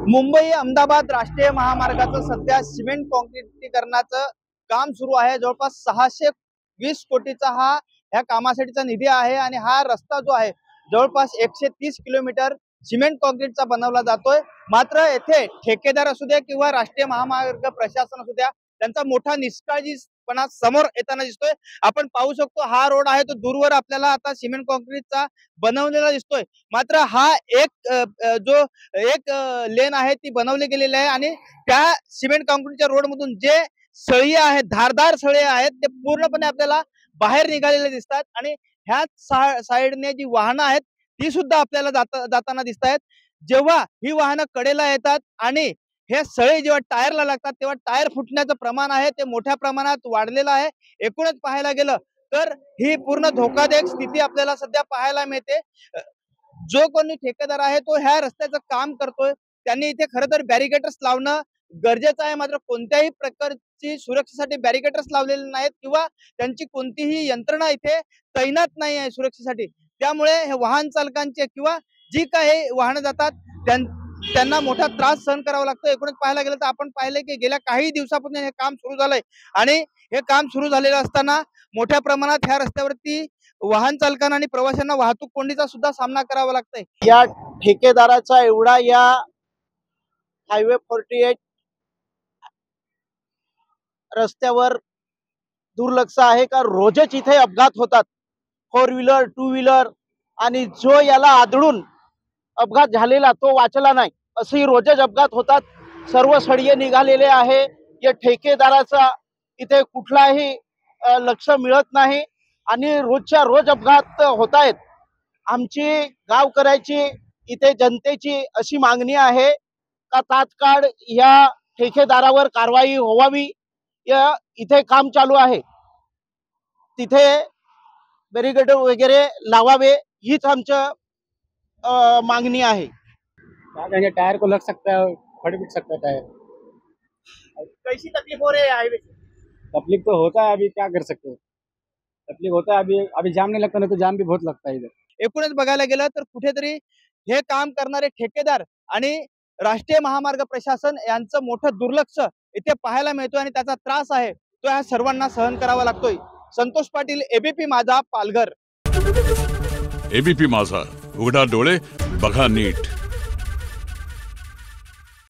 मुंबई अहमदाबाद राष्ट्रीय महामार्गाचं सध्या सिमेंट कॉन्क्रिटीकरणाचं काम सुरू आहे। जवळपास 620 कोटीचा हा ह्या कामासाठीचा निधी आहे आणि हा रस्ता जो आहे जवळपास 130 किलोमीटर सिमेंट कॉन्क्रीटचा बनवला जातोय। मात्र येथे ठेकेदार असू द्या किंवा राष्ट्रीय महामार्ग प्रशासन असू द्या, त्यांचा मोठा निष्काळजीपणा समोर येताना दिसतोय। आपण पाहू शकतो हा रोड आहे तो दूरवर आपल्याला आता सिमेंट कॉन्क्रीटचा बनवलेला दिसतोय। मात्र हा जो एक लेन आहे ती बनवली गेलेली आहे आणि त्या सिमेंट कॉन्क्रीटच्या रोड मधून जे सळी आहेत, धारदार सळे आहेत, ते पूर्णपणे आपल्याला बाहेर निघालेले दिसतात आणि ह्याच साइडने जी वाहनं आहेत ती सुद्धा आपल्याला जाताना दिसत आहेत। जेव्हा ही वाहनं कडेला येतात आणि हे सळे जेव्हा टायरला लागतात तेव्हा टायर फुटण्याचं प्रमाण आहे ते मोठ्या प्रमाणात वाढलेलं आहे। एकूणच पाहायला गेलं तर ही पूर्ण धोकादायक स्थिती आपल्याला सध्या पाहायला मिळते। जो कोणी ठेकेदार आहे तो ह्या रस्त्याचं काम करतोय, त्यांनी इथे खरं तर बॅरिकेडर्स लावणं गरजेचं आहे। मात्र कोणत्याही प्रकारची सुरक्षेसाठी बॅरिकेडर्स लावलेले नाहीत किंवा त्यांची कोणतीही यंत्रणा इथे तैनात नाही आहे सुरक्षेसाठी। त्यामुळे हे वाहन चालकांचे किंवा जी काही वाहनं जातात त्यांना मोठा त्रास सहन करावा लागतो। एकूणच पाहायला गेलं तर आपण पाहिले की गेल्या काही दिवसापासून हे काम सुरू झालंय आणि हे काम सुरू झालेलं असताना मोठ्या प्रमाणात ह्या रस्त्यावरती वाहन चालकांना आणि प्रवाशांना वाहतूक कोंडीचा सुद्धा सामना करावा लागतोय। या ठेकेदाराचा एवढा या हायवे 48 रस्त्यावर दुर्लक्ष आहे का रोजच इथे अपघात होतात। 4 व्हीलर 2 व्हीलर आणि जो याला आदळून अपघात झालेला तो वाचला नाही, असे रोजच अपघात होतात। सर्व सडये निघालेले आहे। या ठेकेदाराचा इथे कुठलाही लक्ष मिळत नाही आणि रोजच्या रोज अपघात होत आहेत। आमची गावकऱ्याची इथे जनतेची अशी मागणी आहे का तात्काळ या ठेकेदारावर कारवाई व्हावी। या इथे काम चालू आहे तिथे बॅरिकेड वगैरे लावावे हीच आमचं मांगनी है। क्या कहेंगे, टायर को लग सकता है, फट भी सकता है टायर। कैसी तकलीफ हो रही है हाईवे से? तकलीफ तो होता है, अभी क्या कर सकते हैं, तकलीफ होता है। अभी जाम नहीं लगता, नहीं तो जाम भी बहुत लगता है इधर। एकूणच बघायला गेलं तर कुठेतरी हे काम करणारे ठेकेदार आणि राष्ट्रीय महामार्ग प्रशासन यांचं मोठं दुर्लक्ष इथे पाहायला मिळतोय आणि त्याचा त्रास आहे तो या सर्वांना सहन करावा लागतोय। संतोष पाटील, एबीपी माझा, पालघर। एबीपी माझा, उघडा डोळे बघा नीट।